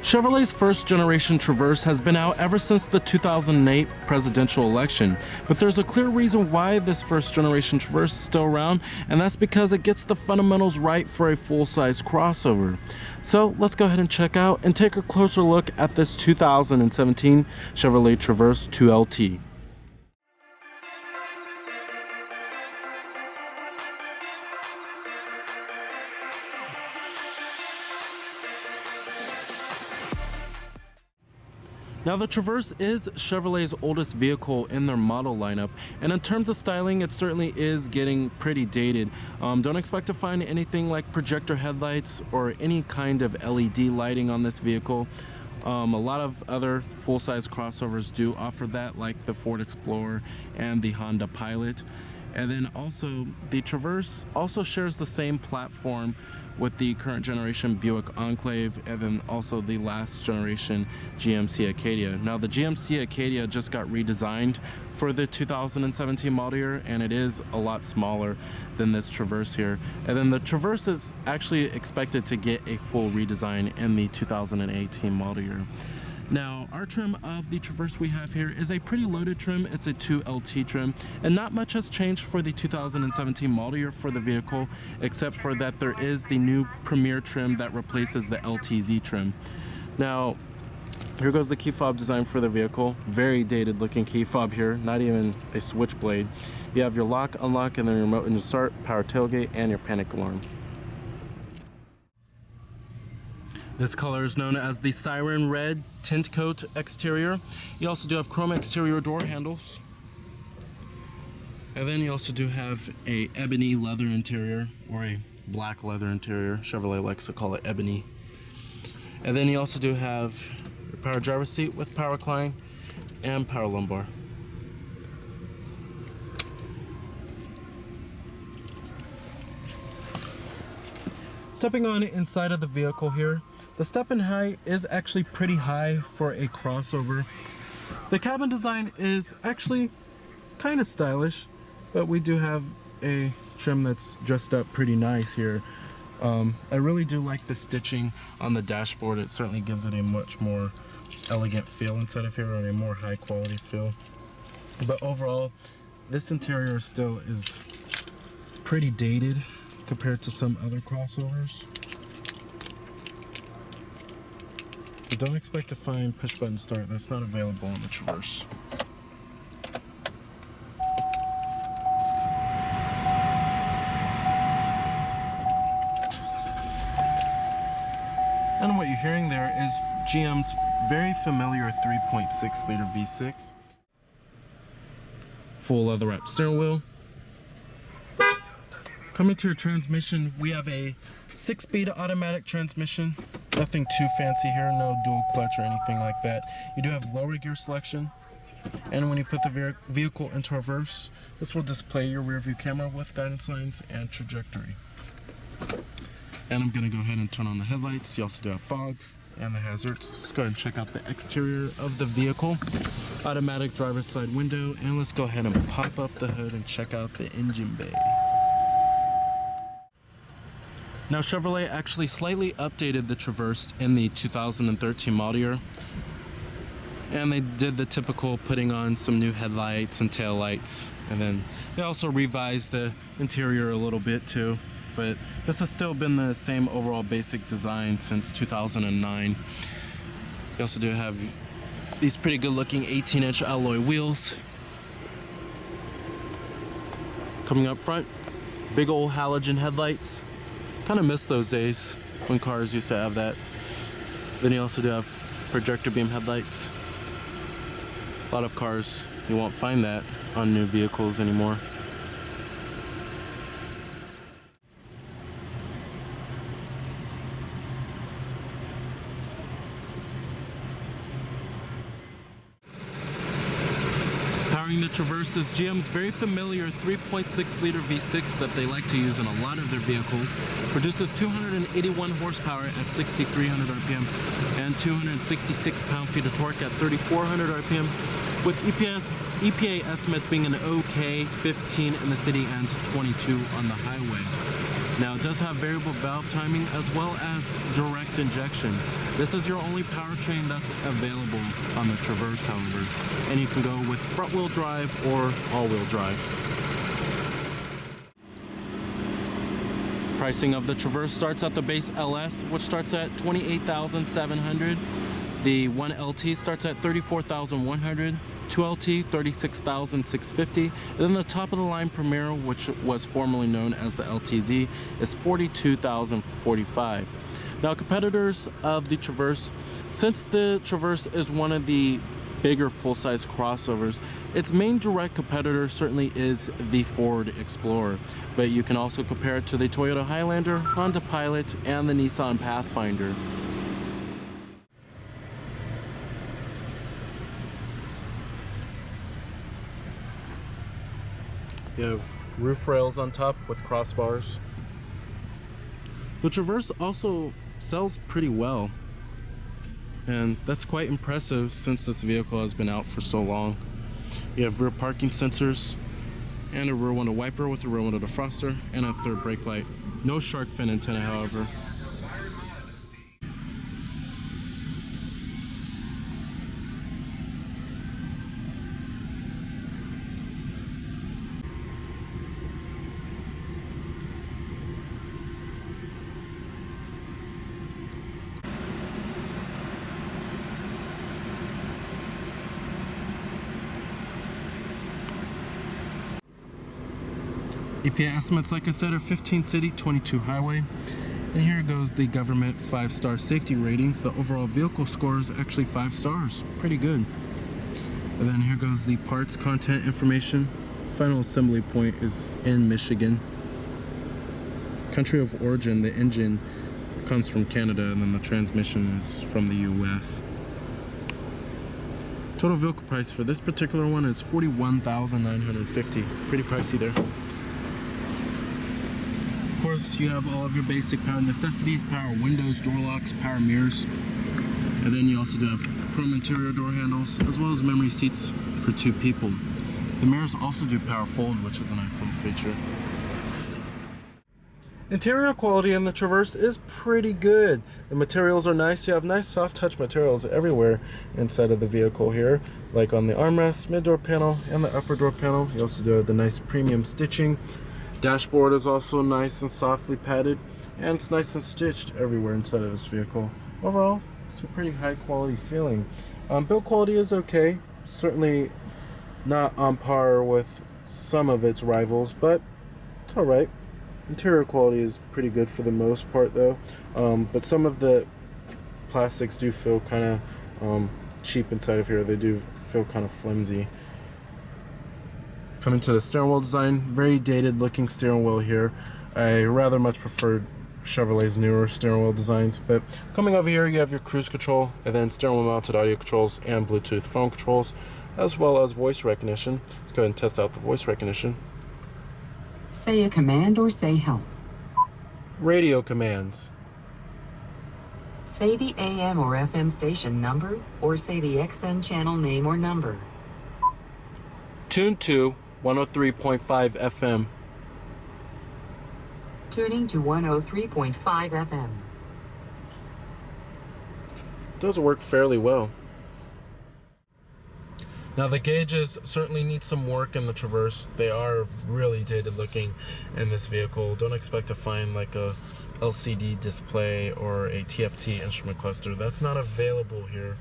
Chevrolet's first generation Traverse has been out ever since the 2008 presidential election, but there's a clear reason why this first generation Traverse is still around, and that's because it gets the fundamentals right for a full-size crossover. So let's go ahead and check out and take a closer look at this 2017 Chevrolet Traverse 2LT. Now, the Traverse is Chevrolet's oldest vehicle in their model lineup, and in terms of styling, it certainly is getting pretty dated. Don't expect to find anything like projector headlights or any kind of LED lighting on this vehicle. A lot of other full-size crossovers do offer that, like the Ford Explorer and the Honda Pilot. And then also, the Traverse also shares the same platform with the current generation Buick Enclave, and then also the last generation GMC Acadia. Now, the GMC Acadia just got redesigned for the 2017 model year, and it is a lot smaller than this Traverse here. And then the Traverse is actually expected to get a full redesign in the 2018 model year. Now, our trim of the Traverse we have here is a pretty loaded trim. It's a 2LT trim, and not much has changed for the 2017 model year for the vehicle, except for that there is the new Premier trim that replaces the LTZ trim. Now, here goes the key fob design for the vehicle. Very dated looking key fob here, not even a switchblade. You have your lock, unlock, and then your remote engine start, power tailgate, and your panic alarm. This color is known as the Siren Red Tint Coat exterior. You also do have chrome exterior door handles. And then you also do have a ebony leather interior, or a black leather interior. Chevrolet likes to call it ebony. And then you also do have your power driver's seat with power recline and power lumbar. Stepping on inside of the vehicle here, the step-in height is actually pretty high for a crossover. The cabin design is actually kind of stylish, but we do have a trim that's dressed up pretty nice here. I really do like the stitching on the dashboard. It certainly gives it a much more elegant feel inside of here, or a more high quality feel. But overall, this interior still is pretty dated compared to some other crossovers. But don't expect to find push button start. That's not available on the Traverse. And what you're hearing there is GM's very familiar 3.6 liter V6. Full leather wrapped steering wheel. Coming to your transmission, we have a 6-speed automatic transmission. Nothing too fancy here, no dual clutch or anything like that. You do have lower gear selection. And when you put the vehicle into reverse, this will display your rear view camera with guidance lines and trajectory. And I'm gonna go ahead and turn on the headlights. You also do have fogs and the hazards. Let's go ahead and check out the exterior of the vehicle. Automatic driver's side window, and let's go ahead and pop up the hood and check out the engine bay. Now, Chevrolet actually slightly updated the Traverse in the 2013 model year, and they did the typical putting on some new headlights and tail lights, and then they also revised the interior a little bit too. But this has still been the same overall basic design since 2009. You also do have these pretty good looking 18-inch alloy wheels. Coming up front, big old halogen headlights. Kind of miss those days when cars used to have that. Then you also do have projector beam headlights. A lot of cars, you won't find that on new vehicles anymore. Powering the Traverse is GM's very familiar 3.6 liter V6 that they like to use in a lot of their vehicles. Produces 281 horsepower at 6,300 RPM and 266 pound-feet of torque at 3,400 RPM, with EPA estimates being an OK 15 in the city and 22 on the highway. Now it does have variable valve timing as well as direct injection. This is your only powertrain that's available on the Traverse, however, and you can go with front-wheel drive or all-wheel drive. Pricing of the Traverse starts at the base LS, which starts at $28,700. The 1LT starts at $34,100. 2LT $36,650, and then the top of the line Primera, which was formerly known as the LTZ, is $42,045. Now, competitors of the Traverse, since the Traverse is one of the bigger full-size crossovers, its main direct competitor certainly is the Ford Explorer, but you can also compare it to the Toyota Highlander, Honda Pilot, and the Nissan Pathfinder. You have roof rails on top with crossbars. The Traverse also sells pretty well, and that's quite impressive since this vehicle has been out for so long. You have rear parking sensors and a rear window wiper with a rear window defroster and a third brake light. No shark fin antenna, however. EPA estimates, like I said, are 15 city, 22 highway. And here goes the government 5-star safety ratings. The overall vehicle score is actually 5 stars. Pretty good. And then here goes the parts content information. Final assembly point is in Michigan. Country of origin, the engine comes from Canada, and then the transmission is from the US. Total vehicle price for this particular one is $41,950. Pretty pricey there. Of course, you have all of your basic power necessities: power windows, door locks, power mirrors, and then you also do have chrome interior door handles as well as memory seats for 2 people. The mirrors also do power fold, which is a nice little feature. Interior quality in the Traverse is pretty good. The materials are nice. You have nice soft touch materials everywhere inside of the vehicle here, like on the armrest, mid-door panel, and the upper door panel. You also do have the nice premium stitching. Dashboard is also nice and softly padded, and it's nice and stitched everywhere inside of this vehicle. Overall, it's a pretty high quality feeling. Build quality is okay, certainly not on par with some of its rivals, but it's alright. Interior quality is pretty good for the most part though, but some of the plastics do feel kind of cheap inside of here. They do feel kind of flimsy. Coming to the Stairwell Design, very dated looking steering wheel here. I rather much preferred Chevrolet's newer steering wheel designs, but coming over here you have your cruise control, and then steering wheel mounted audio controls and Bluetooth phone controls, as well as voice recognition. Let's go ahead and test out the voice recognition. Say a command or say help. Radio commands. Say the AM or FM station number, or say the XM channel name or number. Tune to 103.5 FM. Tuning to 103.5 FM. Does work fairly well. Now the gauges certainly need some work in the Traverse. They are really dated looking in this vehicle. Don't expect to find like a LCD display or a TFT instrument cluster. That's not available here,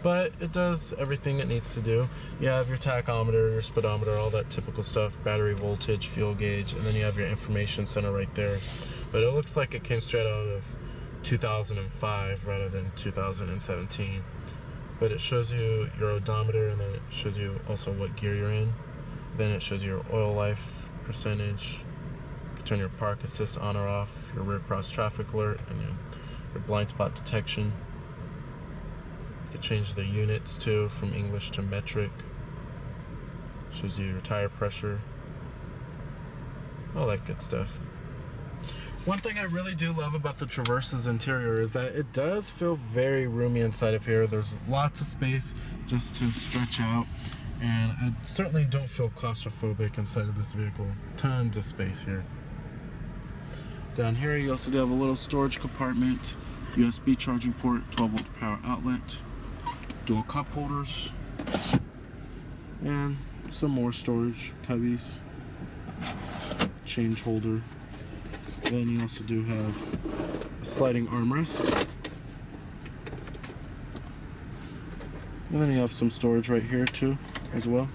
but it does everything it needs to do. You have your tachometer, your speedometer, all that typical stuff, battery voltage, fuel gauge, and then you have your information center right there. But it looks like it came straight out of 2005 rather than 2017. But it shows you your odometer, and then it shows you also what gear you're in. Then it shows you your oil life percentage. You can turn your park assist on or off, your rear cross traffic alert, and your blind spot detection. You can change the units too from English to metric. Shows you your tire pressure. All that good stuff. One thing I really do love about the Traverse's interior is that it does feel very roomy inside of here. There's lots of space just to stretch out, and I certainly don't feel claustrophobic inside of this vehicle. Tons of space here. Down here you also do have a little storage compartment, USB charging port, 12-volt power outlet, dual cup holders, and some more storage cubbies, change holder. Then you also do have a sliding armrest. And then you have some storage right here too, as well.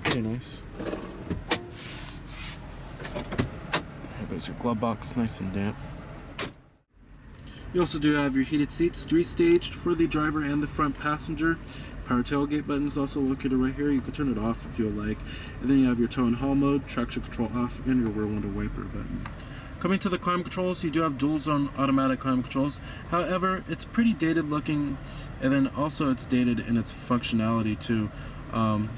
Pretty nice. Here goes your glove box, nice and damp. You also do have your heated seats, 3-staged for the driver and the front passenger. Power tailgate button is also located right here. You can turn it off if you would like. And then you have your tow and haul mode, traction control off, and your rear window wiper button. Coming to the climate controls, you do have dual zone automatic climate controls. However, it's pretty dated looking, and then also it's dated in its functionality too.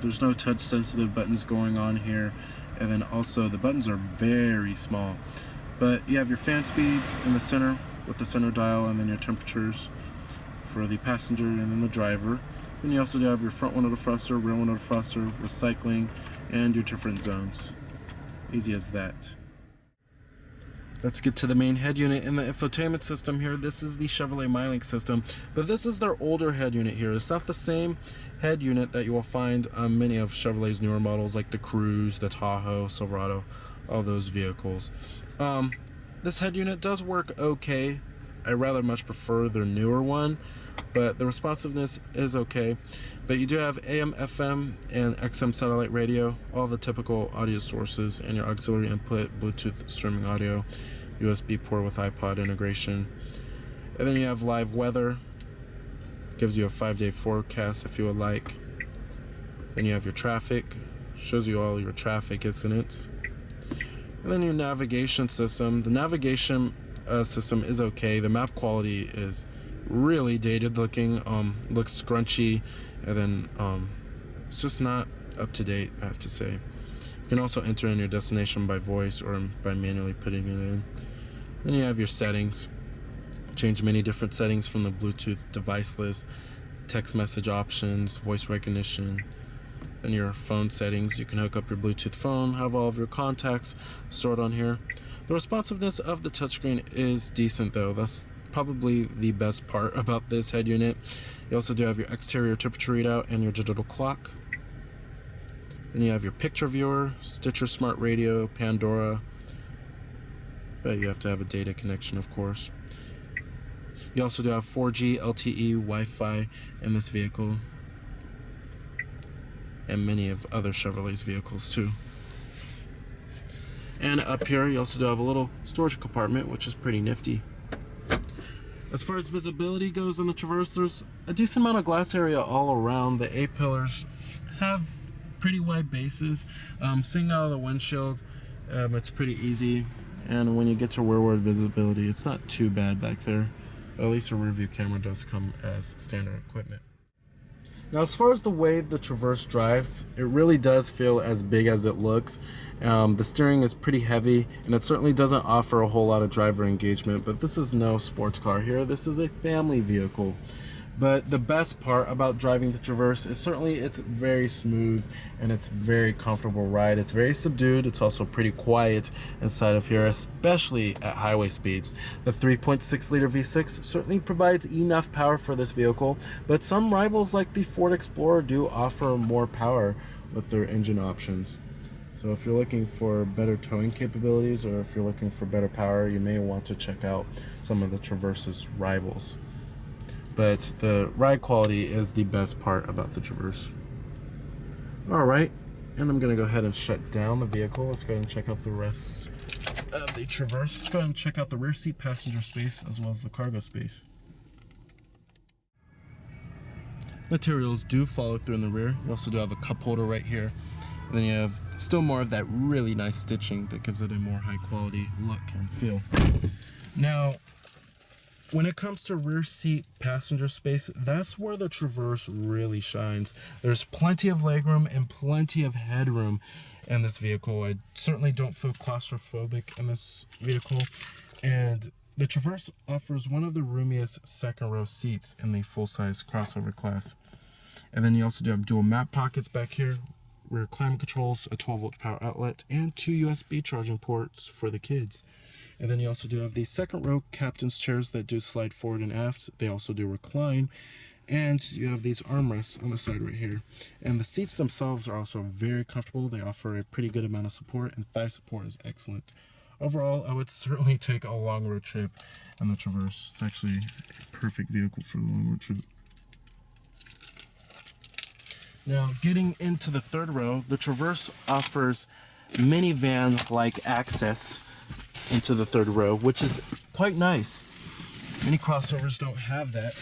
There's no touch sensitive buttons going on here, and then also the buttons are very small. But you have your fan speeds in the center with the center dial, and then your temperatures for the passenger and then the driver. Then you also do have your front window defroster, rear window defroster, recycling, and your different zones. Easy as that. Let's get to the main head unit in the infotainment system here. This is the Chevrolet MyLink system, but this is their older head unit here. It's not the same head unit that you will find on many of Chevrolet's newer models like the Cruze, the Tahoe, Silverado, all those vehicles. This head unit does work okay. I rather much prefer their newer one, but the responsiveness is okay. But you do have AM, FM, and XM satellite radio, all the typical audio sources, and your auxiliary input, Bluetooth streaming audio, USB port with iPod integration. And then you have live weather, gives you a 5-day forecast if you would like. Then you have your traffic, shows you all your traffic incidents. And then your navigation system. The navigation system is okay. The map quality is really dated looking, looks scrunchy, and then it's just not up to date, I have to say. You can also enter in your destination by voice or by manually putting it in. Then you have your settings. Change many different settings from the Bluetooth device list, text message options, voice recognition. Then your phone settings. You can hook up your Bluetooth phone, have all of your contacts stored on here. The responsiveness of the touchscreen is decent though. That's probably the best part about this head unit. You also do have your exterior temperature readout and your digital clock. Then you have your picture viewer, Stitcher Smart Radio, Pandora, but you have to have a data connection, of course. You also do have 4G LTE Wi-Fi in this vehicle, and many of other Chevrolet's vehicles too. And up here you also do have a little storage compartment, which is pretty nifty. As far as visibility goes on the Traverse, there's a decent amount of glass area all around. The A-pillars have pretty wide bases. Seeing out of the windshield, it's pretty easy. And when you get to rearward visibility, it's not too bad back there. At least a rear view camera does come as standard equipment. Now, as far as the way the Traverse drives, it really does feel as big as it looks. The steering is pretty heavy, and it certainly doesn't offer a whole lot of driver engagement, but this is no sports car here. This is a family vehicle. But the best part about driving the Traverse is certainly it's very smooth and it's very comfortable ride. It's very subdued. It's also pretty quiet inside of here, especially at highway speeds. The 3.6 liter V6 certainly provides enough power for this vehicle, but some rivals like the Ford Explorer do offer more power with their engine options. So if you're looking for better towing capabilities, or if you're looking for better power, you may want to check out some of the Traverse's rivals. But the ride quality is the best part about the Traverse. Alright, and I'm going to go ahead and shut down the vehicle. Let's go ahead and check out the rest of the Traverse. Let's go ahead and check out the rear seat passenger space as well as the cargo space. Materials do follow through in the rear. You also do have a cup holder right here. And then you have still more of that really nice stitching that gives it a more high quality look and feel. Now, when it comes to rear seat passenger space, that's where the Traverse really shines. There's plenty of legroom and plenty of headroom in this vehicle. I certainly don't feel claustrophobic in this vehicle. And the Traverse offers one of the roomiest second row seats in the full-size crossover class. And then you also do have dual map pockets back here, rear climate controls, a 12-volt power outlet, and 2 USB charging ports for the kids. And then you also do have the second row captain's chairs that do slide forward and aft. They also do recline. And you have these armrests on the side right here. And the seats themselves are also very comfortable. They offer a pretty good amount of support, and thigh support is excellent. Overall, I would certainly take a long road trip in the Traverse. It's actually a perfect vehicle for the long road trip. Now, getting into the third row, the Traverse offers minivan-like access into the third row, which is quite nice. Many crossovers don't have that.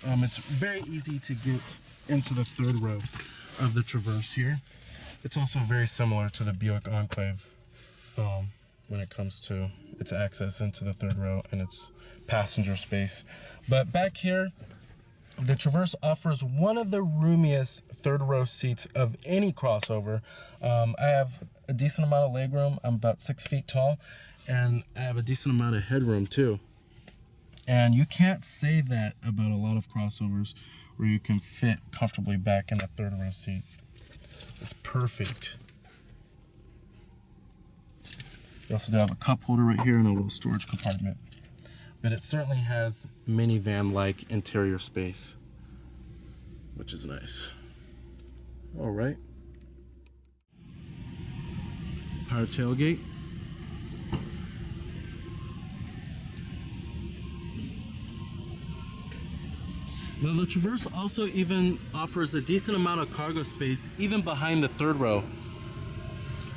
It's very easy to get into the third row of the Traverse here. It's also very similar to the Buick Enclave when it comes to its access into the third row and its passenger space. But back here, the Traverse offers one of the roomiest third row seats of any crossover. I have a decent amount of legroom. I'm about 6 feet tall, and I have a decent amount of headroom too. And you can't say that about a lot of crossovers where you can fit comfortably back in a third row seat. It's perfect. You also do have a cup holder right here and a little storage compartment. But it certainly has minivan-like interior space, which is nice. All right. Power tailgate. Now the Traverse also even offers a decent amount of cargo space even behind the third row.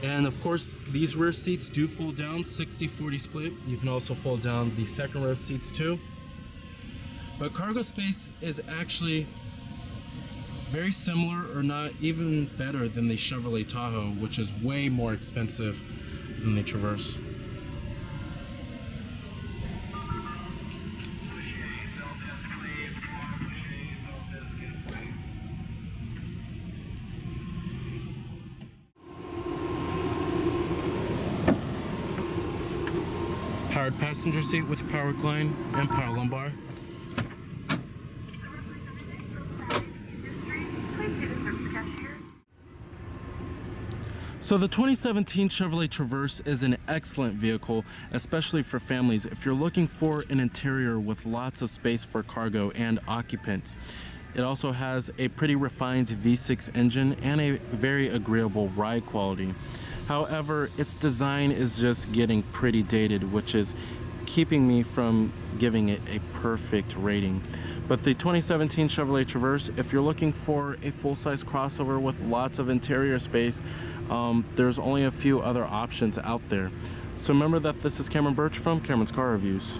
And of course, these rear seats do fold down, 60-40 split. You can also fold down the second row seats too. But cargo space is actually very similar, or not even better than the Chevrolet Tahoe, which is way more expensive than the Traverse. Powered passenger seat with power recline and power lumbar. So the 2017 Chevrolet Traverse is an excellent vehicle, especially for families if you're looking for an interior with lots of space for cargo and occupants. It also has a pretty refined V6 engine and a very agreeable ride quality. However, its design is just getting pretty dated, which is keeping me from giving it a perfect rating. But the 2017 Chevrolet Traverse, if you're looking for a full-size crossover with lots of interior space, there's only a few other options out there. So remember that this is Cameron Birch from Cameron's Car Reviews.